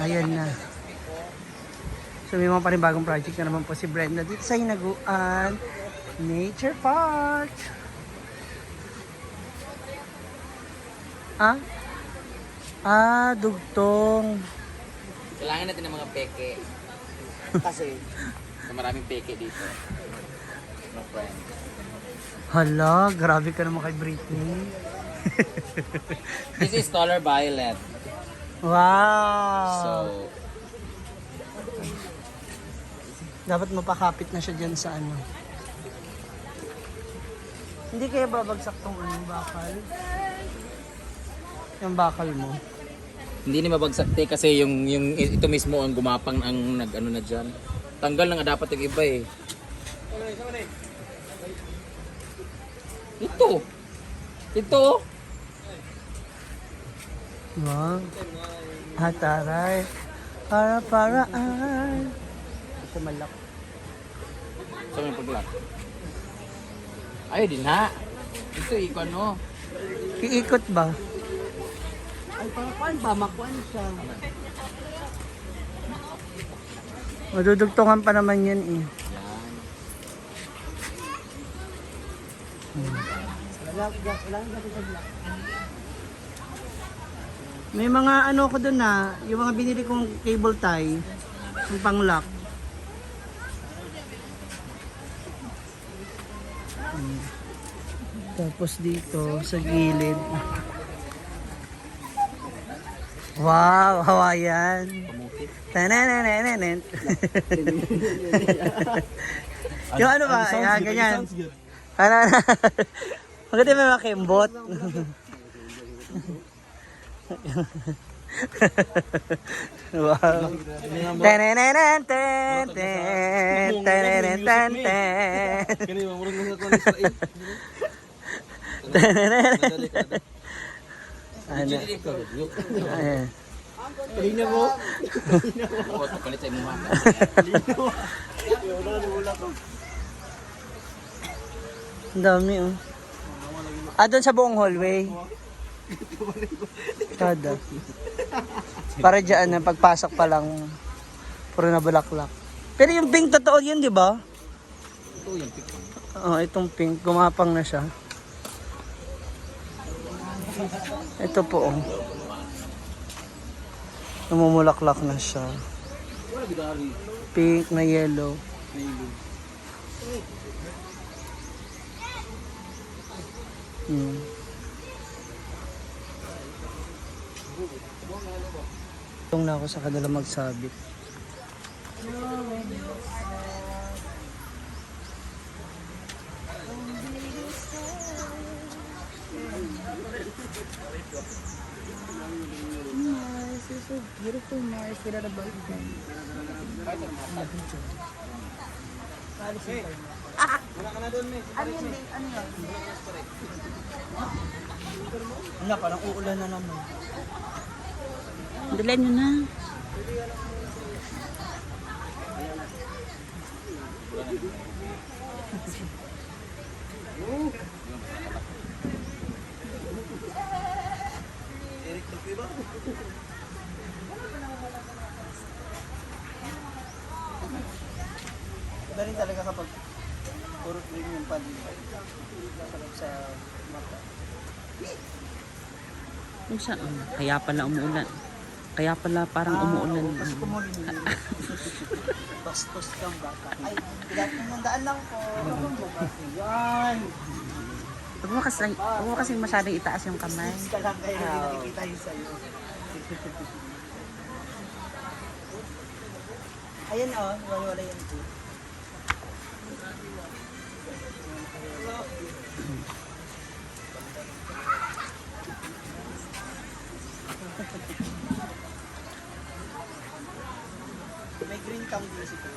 Ayan na. So may mga panibagong project na naman po si Brenda dito sa Hinaguan Nature Park. Dugtong. Kailangan natin ng mga peke. Kasi maraming peke dito. No friend. Hala, grabe ka naman kay Britney. This is color violet. Wow! So, Dapat mapakapit na siya dyan sa ano. Hindi kaya babagsak tong bakal? Yung bakal mo. hindi ni mabagsak te kasi yung ito mismo ang gumapang ang nag-ano na diyan. Tanggal na nga dapat yung iba eh. Ito. Ito. Wow. Hataray. Para-paraan. Ito malak. So may paglock. Ay din ha. Ito ikaw no. Iikot ba? Ay, parang ba? Makuan siya. Madudugtungan pa naman yan eh. May mga ano ko dun na, yung mga binili kong cable tie, yung pang-lock. Tapos dito sa gilid. Wow, Hawaiian. Tananananan. Yung ano ba? Yan, ganyan. Maganda may mga kembot. Wow. Tanananan, ten, ten, tanananan, ten, ten. Ano? Ayan. Kanina mo. Oo, palit sa imuha. Ang dami oh. Doon sa buong hallway. Kada. Para dyan na pagpasok pa lang puro na bulaklak. Pero yung pink totoo yun, di ba? Ito yung pink. Oo, itong pink. Gumapang na siya. Ito po oh. Namumulaklak na siya. Pink na yellow. Itong na ako sa kanila magsabit. Mars, you're so beautiful, Mars, without a boyfriend. Ano yun? Ano yun? Wala, parang uulan na naman. Dala nyo na. Iba rin talaga kapag puro green yung pan. Sarap sa mata. Kung saan? Kaya pala umuulan. Kaya pala parang umuulan. Mas kumulin yun. Bastos kang baka. Ay, pinagdaan lang po. Yan. Huwag mo kasi masyadong itaas yung kamay. Bastos ka lang kaya hindi nakikita yun sa'yo. Ayan o, wala yan po. May green kang din ito.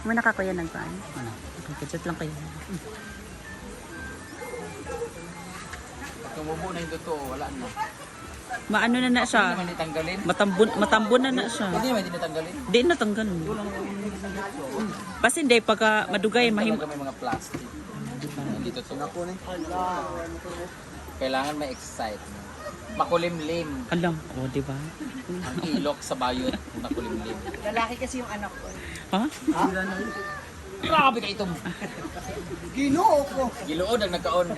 May nakakuya nagpaan? Ano? Kachat lang kayo. Kung mubo na yung totoo, wala na. Maano na siya? Hindi naman ditanggalin. Matambon na siya. Hindi naman dinatanggalin. Hindi natanggal. Kasi hindi, pagka madugay, mahim... Talaga may mga plastic. Hindi totoo. Kailangan may excitement. Makulimlim. Alam, o, di ba? Ang ilok sa bayot, makulimlim. Lalaki kasi yung anak ko. Ha? Grabe ka itong Ginoo ko. giluod ang nagkaon.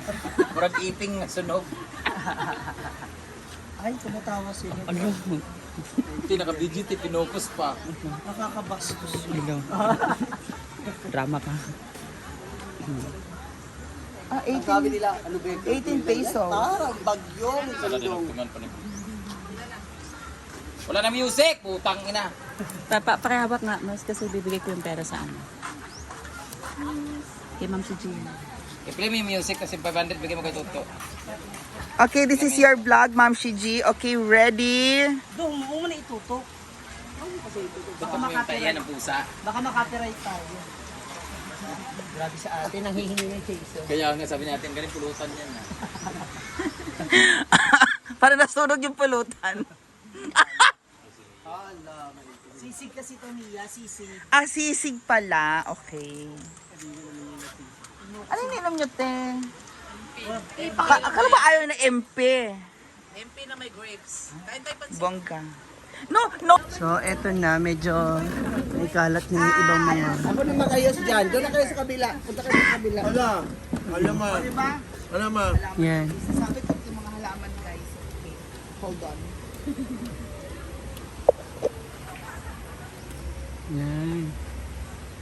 Murag iping nga sunog. Ay, tumatawa sila. Alam, Hindi naka-digit, pinokus pa. Nakakabastos. alam. Drama ka. Ah, 18, Sabi nila, ano ba 18 peso. Parang bagyong. Wala din ang tuman pa ni. Wala na music, putang ina. Pakihawak nga, mas kasi bibigay ko yung pera sa ano. Kay Ma'am si Jean. I-play mo yung music kasi 500 bigay mo kay Toto. Okay, this is your vlog, Ma'am Shiji. Okay, ready? Doon mo muna itutok. Toto mo yung tayan ng pusa. Baka makapiright tayo. Grabe sa atin, ang hihingi ng chaser. Kaya nga sabi natin, galing pulutan yan. Para nasunog yung pulutan. Sisig kasi to Mia, sisig. Ah, sisig pala. Okay. Ano yung inom nyo, te? Akala ba ayaw na MP? MP na may grapes. Kain tayo pa. Bongga. No, no. So, eto na, medyo may kalat na yung ibang mga. Ako na mag-ayos dyan. Doon na kayo sa kabila. Punta kayo sa kabila. Alam mo. Alam mo. Yan. Sabi ko yung mga halaman, guys. Okay. Hold on. Yan.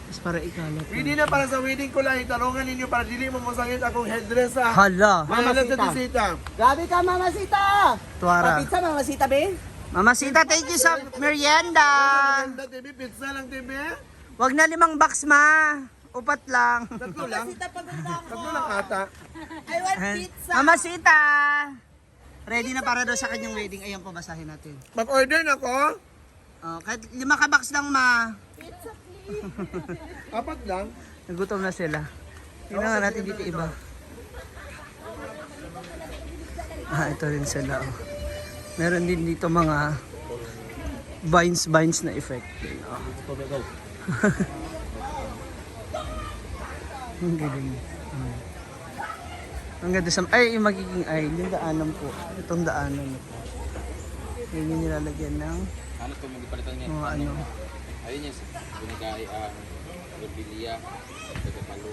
Tapos para ikalat. Hindi na para sa wedding ko lang. Itanungan ninyo para dili mo masakit akong headdress ha. Hala! Mahalas sa tisita. Grabe ka, Mama Sita! Tuwara. Papitsa, Mama Sita, be? Mama Sita, thank you sa merienda! Ganda TV, pizza lang TV. Wag na 5 box, ma. Upat lang. Tatlo lang. Tatlo lang ata. I want pizza! Mama Sita! Ready na para daw sa kanyang wedding. Ayan po, basahin natin. Mag-order na ako. Oh, kahit 5 ka box lang, ma. Apat lang. Nagutom na sila. Tingnan nga natin dito iba. Ah, ito rin sila. Oh. Meron din dito mga vines na effect. Oh. Ang galing. Ang ganda sa... Ay, yung magiging aisle. Yung daanan po. Itong daanan na po. Yun yung nilalagyan ng Ano to, may palitan niya. mga ano. Ayun yung binigay ang Robilia, Tagapalo.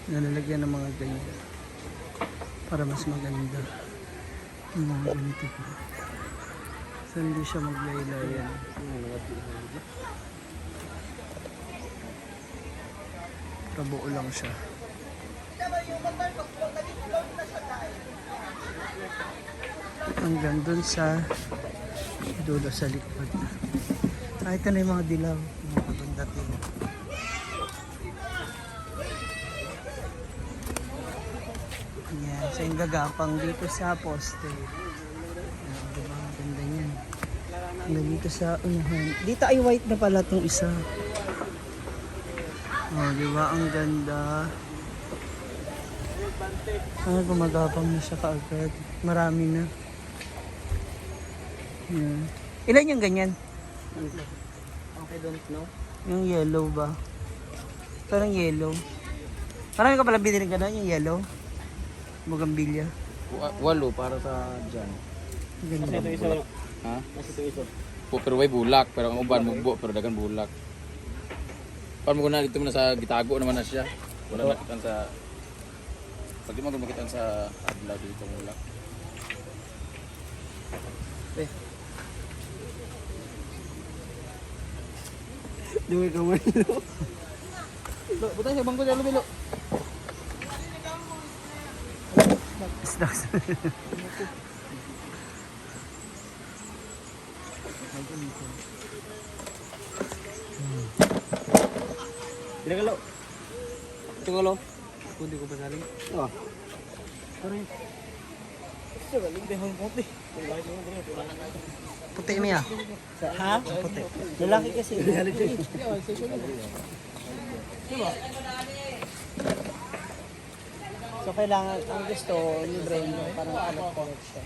Nalalagyan ng mga ganyan. Para mas maganda. Yung mga ganito po. So hindi siya maglaylayan. Kabuo lang siya. Hanggang dun sa dulo sa likod. Ah, ito na yung mga dilaw. Mga maganda din. Yan, sa yung gagapang dito sa poste. Yan, diba? Ang ganda yan. Hanggang dito sa unahan. Dito ay white na pala itong isa. Oh, diba? Ang ganda. Ah, gumagapang na siya kaagad. Marami na. Yan. Ilan yung ganyan? Okay, don't know. Yung yellow ba? Parang yellow. Marami ka pala binili ka doon, yung yellow. Bougainvillea. 8 para sa dyan. Ganda. Ha? Po, pero may bulak. Pero ang uban mugbo, pero dagan bulak. Paano mo na dito mo na sa gitago naman na siya. Wala nakitaan sa... Pag di mo makitaan sa adlaw dito bulak. Duwi ka man. Butay sa bangko dyan, Bilo. Stocks. Pinagalo. Ito ko lo. Kundi ko pa saling. Oh. Puti mo ya. Ha? Puti. Lalaki kasi. So kailangan, ang gusto ni Brain, parang alat siya.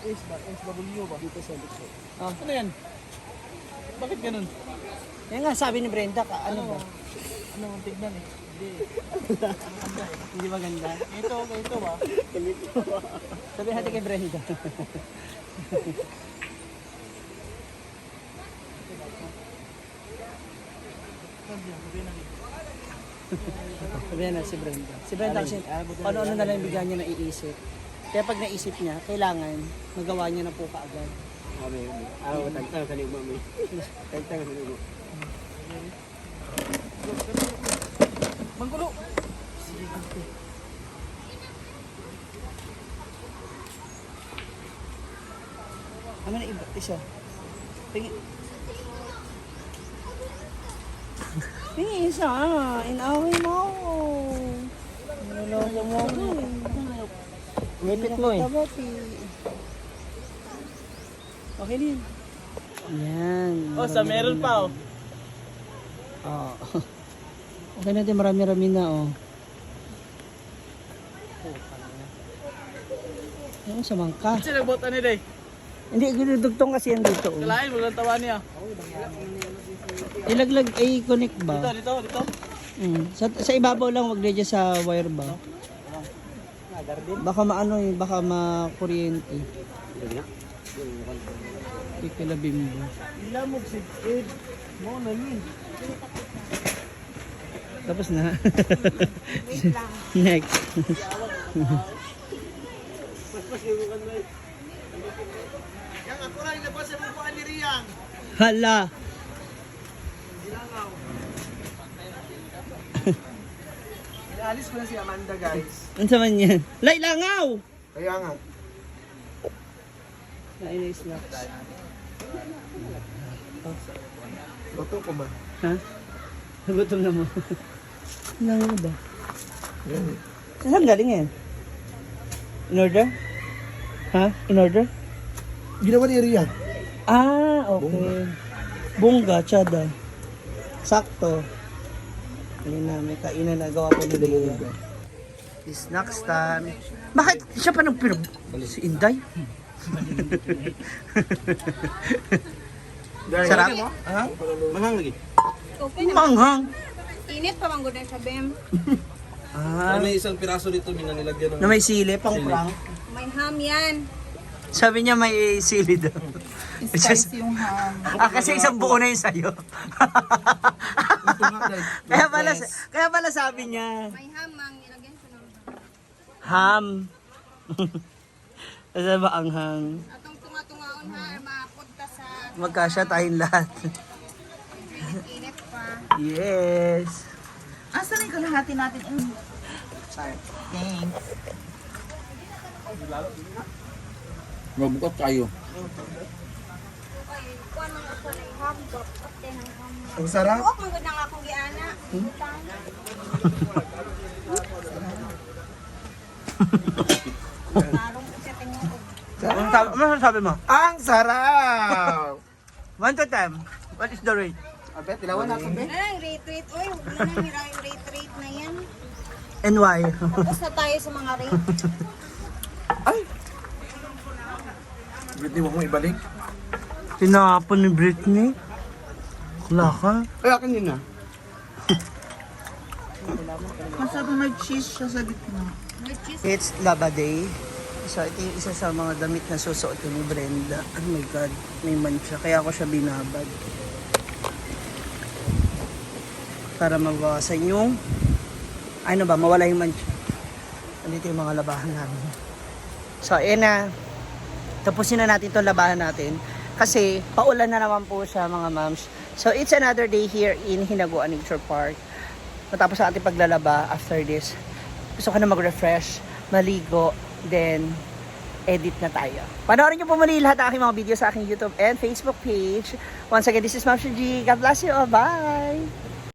SW ba? Dito sa likod. Ano yan? Bakit ganun? Yan nga sabi ni Brenda, ano ba? Ano ang tignan eh? Hindi maganda. Ito ba? Sabi natin kay Brenda. Sabi na si Brenda. Si Brenda kasi ano-ano na lang bigyan niya na iisip. Kaya pag naisip niya, kailangan magawa niya na po kaagad. Tagtang sa lima mo. Tagtang sa lima. Manggulo! Ano na iba? Isa. Tingin. Tingin isa. Inaway mo ako. Niloloko mo ako. Ngipit mo eh. Okay din. Yan. Sa meron pa oh. Oo. Okay natin, marami-rami na oh. Ano sa mangka? Sino nagbota ni Day? Hindi, ginudugtong kasi yan dito. Oh. Kalahin mo lang tawa niya. Ilaglag ay connect ba? Dito. Sa ibabaw lang, wag dyan sa wire ba? Baka maano eh, baka makuryente. Kikilabim mo. Ilamog si Ed. Mo na yun. Tapos na. Next. Yang ako lang ilabas sa mga pangaliriang. Hala. Inaalis ko na si Amanda, guys. Ano sa man yan? Lailangaw! Kaya nga. Nainis na. Luto ko ba? Ha? Nagutom na mo. Langaw ba? Saan galing yan? In order? Ha? In order? Ginawa ni Rian. Ah, okay. Bunga, tsada. Sakto. Ayun na, may kainan na gawa po nila yun. Snacks time. Bakit siya pa nang pinag... Si Inday? Sarap? Ha? Manghang lagi. Okay na. Manghang. Init pa man gud sa bem. Ah, May isang piraso dito nilagyan ng... na may sili, pang prank. May ham yan. Sabi niya may sili daw. Spicy yung ham. Kasi isang buo na yun sa'yo. kaya pala sabi niya, May ham mang nilagyan ko ng ham. Kasi ba ang hang? atong tunga-tungaon ha mapunta sa Magkasya tayong lahat. init pa. Yes. Asan yung kalahati natin? Sorry. Thanks. Mabukat kayo. Oy, kuan man ako ng ham dot pati ng ham. Ang sarap. Huwag man gud nang akong giana. Tarong sa tingog. Ano sabi mo? Ang sarap! 1 to 10. What is the rate? Abe, tilawan na ito, be. Nang rate oy, wala nang rate na yan. And why? Tapos na tayo sa mga rate. Britney, huwag mo ibalik. Tinapon ni Britney. Wala ka. Ay, akin yun na. Masabi may cheese siya sa gitna. It's Laba Day. So, ito yung isa sa mga damit na susuot ko ni Brenda. Oh my God, may mancha. Kaya ako siya binabad. Para mabawasan yung, ano ba, mawala yung mancha. Andito yung mga labahan namin. So, ayan na. Tapusin na natin itong labahan natin. Kasi, paulan na naman po siya, mga moms. So, it's another day here in Hinaguan Nature Park. Matapos ang ating paglalaba after this, gusto ko na mag-refresh, maligo, then edit na tayo. Panoorin niyo po muli lahat ng aking mga video sa aking YouTube and Facebook page. Once again, this is Ma'am G. God bless you all. Bye!